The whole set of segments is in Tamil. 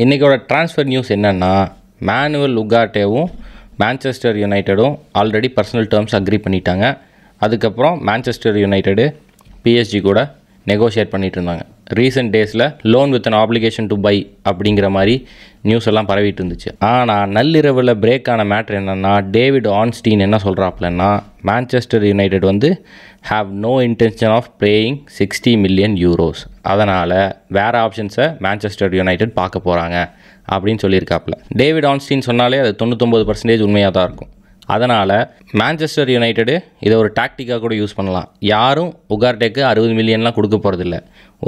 இன்றைக்கோட ட்ரான்ஸ்ஃபர் நியூஸ் என்னென்னா, மேனுவல் உகார்டேவும் மான்செஸ்டர் யுனைட்டடும் ஆல்ரெடி பர்சனல் டேர்ம்ஸ் அக்ரி பண்ணிட்டாங்க. அதுக்கப்புறம் மான்செஸ்டர் யுனைட்டடு பிஎஸ்ஜி கூட நெகோஷியேட் பண்ணிகிட்டு இருந்தாங்க. ரீசெண்ட் டேஸில் loan with an obligation to buy அப்படிங்கிற மாதிரி நியூஸ் எல்லாம் பரவிட்டு இருந்துச்சு. ஆனால் நள்ளிரவில் பிரேக் ஆன மேட்ரு என்னென்னா, டேவிட் ஆன்ஸ்டீன் என்ன சொல்கிறாப்லன்னா, மான்செஸ்டர் யுனைடெட் வந்து have no intention of paying 60 million euros. அதனால் வேறு ஆப்ஷன்ஸை மான்செஸ்டர் யுனைடெட் பார்க்க போகிறாங்க அப்படின்னு சொல்லியிருக்காப்புல. டேவிட் ஆன்ஸ்டீன் சொன்னாலே அது 99% உண்மையாக தான் இருக்கும். அதனால் மான்செஸ்டர் யுனைட்டடு இதை ஒரு டாக்டிக்காக கூட யூஸ் பண்ணலாம். யாரும் உகார்டேக்கு 60 மில்லியன்லாம் கொடுக்க போகிறதில்ல.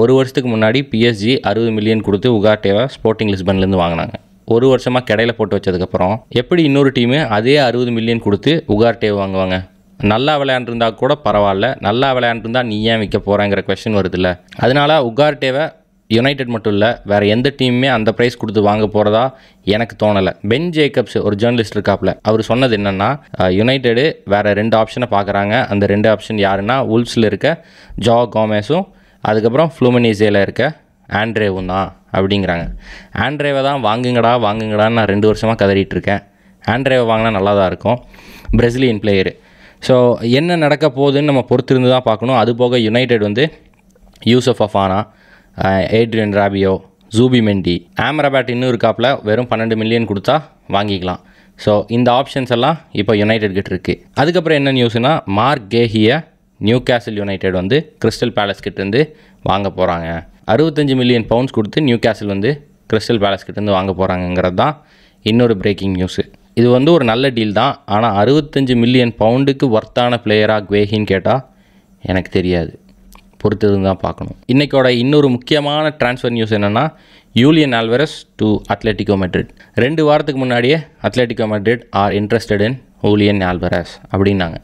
ஒரு வருஷத்துக்கு முன்னாடி பிஎஸ்ஜி 60 மில்லியன் கொடுத்து உகார்டேவை ஸ்போர்ட்டிங் லிஸ்பன்லேருந்து வாங்கினாங்க. ஒரு வருஷமாக கடையில் போட்டு வச்சதுக்கப்புறம் எப்படி இன்னொரு டீமு அதே 60 மில்லியன் கொடுத்து உகார்டேவை வாங்குவாங்க? நல்லா விளையாண்டுருந்தா கூட பரவாயில்ல, நல்லா விளையாண்டுருந்தா நீ ஏன் விற்க போகிறேங்கிற கொஸ்டின் வருதுல்ல. அதனால் உகார்டேவை யுனைடெட் மட்டும் இல்லை, வேறு எந்த டீமுமே அந்த ப்ரைஸ் கொடுத்து வாங்க போகிறதா எனக்கு தோணலை. பென் ஜேக்கப்ஸ் ஒரு ஜேர்னலிஸ்ட் இருக்காப்புல, அவர் சொன்னது என்னென்னா, யுனைடெடு வேறு 2 ஆப்ஷனை பார்க்குறாங்க. அந்த 2 ஆப்ஷன் யாருன்னா, உல்ஃப்ஸில் இருக்க ஜோ கோமேஸும் அதுக்கப்புறம் ஃப்ளூமினிஸேல இருக்க ஆண்ட்ரேவும் தான் அப்படிங்கிறாங்க. ஆண்ட்ரேவை தான் வாங்குங்கடான்னு நான் 2 வருஷமாக கதறிட்டு இருக்கேன். ஆண்ட்ரேவை வாங்கினா நல்லா தான் இருக்கும், பிரேசிலியன் பிளேயரு. ஸோ என்ன நடக்க போகுதுன்னு நம்ம பொறுத்திருந்து தான் பார்க்கணும். அதுபோக யுனைடெட் வந்து யூசப் ஃபஃபானா, ஏட்ரியன் ராபியோ, ஜூபிமெண்டி, ஆம்ரபாட் இன்னும் இருக்காப்புல, வெறும் 12 மில்லியன் கொடுத்தா வாங்கிக்கலாம். ஸோ இந்த ஆப்ஷன்ஸ் எல்லாம் இப்போ யுனைடெட் கிட்ட இருக்குது. அதுக்கப்புறம் என்ன நியூஸ்னால், மார்க் கேஹியை நியூ கேசல் யுனைடெட் வந்து கிறிஸ்டல் பேலஸ் கிட்டேருந்து வாங்க போகிறாங்க. 65 மில்லியன் பவுண்ட்ஸ் கொடுத்து நியூ கேசல் வந்து கிறிஸ்டல் பேலஸ் கிட்டேருந்து வாங்க போகிறாங்கங்கிறது தான் இன்னொரு பிரேக்கிங் நியூஸு. இது வந்து ஒரு நல்ல டீல் தான். ஆனால் 65 மில்லியன் பவுண்டுக்கு ஒர்த்தான பிளேயராக குவேஹின்னு கேட்டால் எனக்கு தெரியாது, பொறுத்தது தான் பார்க்கணும். இன்றைக்கோட இன்னொரு முக்கியமான ட்ரான்ஸ்ஃபர் நியூஸ் என்னென்னா, Julian Alvarez to Atletico Madrid. 2 வாரத்துக்கு முன்னாடியே Atletico Madrid are interested in Julian Alvarez அப்படின்னாங்க.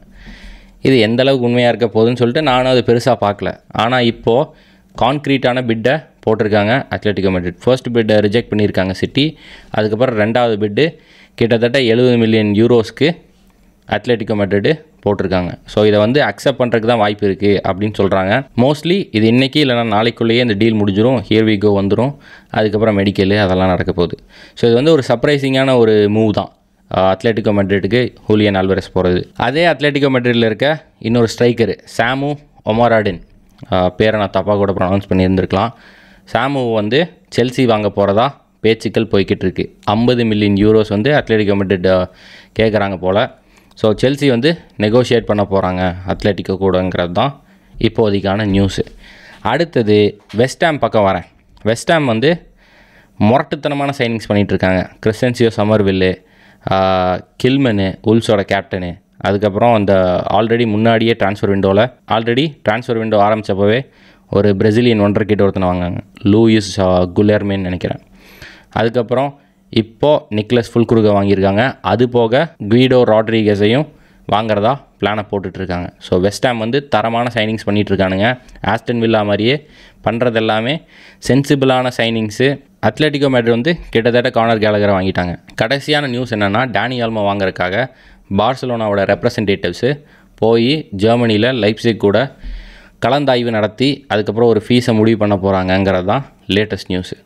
இது எந்த அளவுக்கு உண்மையாக இருக்க போகுதுன்னு சொல்லிட்டு நானும் அது பெருசாக பார்க்கல. ஆனால் இப்போது கான்க்ரீட்டான பிட்டை போட்டிருக்காங்க அத்லெட்டிகோ மெட்ரிட். ஃபர்ஸ்ட் பிட்டை ரிஜெக்ட் பண்ணியிருக்காங்க சிட்டி. அதுக்கப்புறம் 2வது பிட்டு கிட்டத்தட்ட 70 மில்லியன் யூரோஸ்க்கு அத்லெட்டிகோ மெட்ரிட் போட்டிருக்காங்க. ஸோ இதை வந்து அக்செப்ட் பண்ணுறதுக்கு தான் வாய்ப்பு இருக்குது அப்படின்னு சொல்கிறாங்க. மோஸ்ட்லி இது இன்றைக்கி இல்லைனா நாளைக்குள்ளேயே இந்த டீல் முடிஞ்சிடும், ஹியர் வி கோ வந்துடும். அதுக்கப்புறம் மெடிக்கலு அதெல்லாம் நடக்க போகுது. ஸோ இது வந்து ஒரு சர்ப்ரைசிங்கான ஒரு மூவ் தான் அத்லெட்டிகோ மெட்ரிட்டுக்கு ஹூலியன் ஆல்வரஸ் போகிறது. அதே அத்லெட்டிகோ மெட்ரிட்டில் இருக்க இன்னொரு ஸ்ட்ரைக்கரு சாமு ஒமாராடின், பேரை நான் தப்பாக கூட ப்ரொனவுன்ஸ் பண்ணியிருந்திருக்கலாம். சாமு வந்து செல்சி வாங்க போகிறதா பேச்சுக்கள் போய்கிட்டு இருக்கு. 50 மில்லியன் யூரோஸ் வந்து அத்லெட்டிகோ மெட்ரிட் கேட்குறாங்க போல். ஸோ செல்சி வந்து நெகோஷியேட் பண்ண போகிறாங்க அத்லெட்டிகோ கூடங்கிறது தான் இப்போதைக்கான நியூஸு. அடுத்தது வெஸ்ட்ஹாம் பக்கம் வரேன். வெஸ்ட்ஹாம் வந்து முரட்டுத்தனமான சைனிங்ஸ் பண்ணிகிட்ருக்காங்க. கிறிஸ்டன்சியோ சமர்வில்லு, கில்மனு உல்ஸோட கேப்டனு, அதுக்கப்புறம் அந்த முன்னாடியே ட்ரான்ஸ்ஃபர் விண்டோ ஆரம்பித்தப்போவே ஒரு பிரேசிலியன் ஒன்றரை ஒருத்தனை வாங்கினாங்க, லூயிஸ் குலெர்மேன்னு நினைக்கிறேன். அதுக்கப்புறம் இப்போது நிக்லஸ் ஃபுல்க்ரூகை வாங்கியிருக்காங்க. அது போக குயிடோ ராட்ரிகஸையும் வாங்குறதா பிளானை போட்டுட்ருக்காங்க. ஸோ வெஸ்ட்ஹாம் வந்து தரமான சைனிங்ஸ் பண்ணிகிட்ருக்கானுங்க. ஆஸ்டன் வில்லா மாதிரியே பண்ணுறது எல்லாமே சென்சிபிளான சைனிங்ஸு. அத்லெட்டிகோ மெட்ரிட் வந்து கிட்டத்தட்ட கார்னர் கேலகரை வாங்கிட்டாங்க. கடைசியான நியூஸ் என்னென்னா, டானி ஆல்மோ வாங்குறதுக்காக பார்சலோனாவோட ரெப்ரசன்டேட்டிவ்ஸு போய் ஜெர்மனியில் லைப்சிக் கூட கலந்தாய்வு நடத்தி அதுக்கப்புறம் ஒரு ஃபீஸை முடிவு பண்ண போகிறாங்கங்கிறது தான் லேட்டஸ்ட் நியூஸு.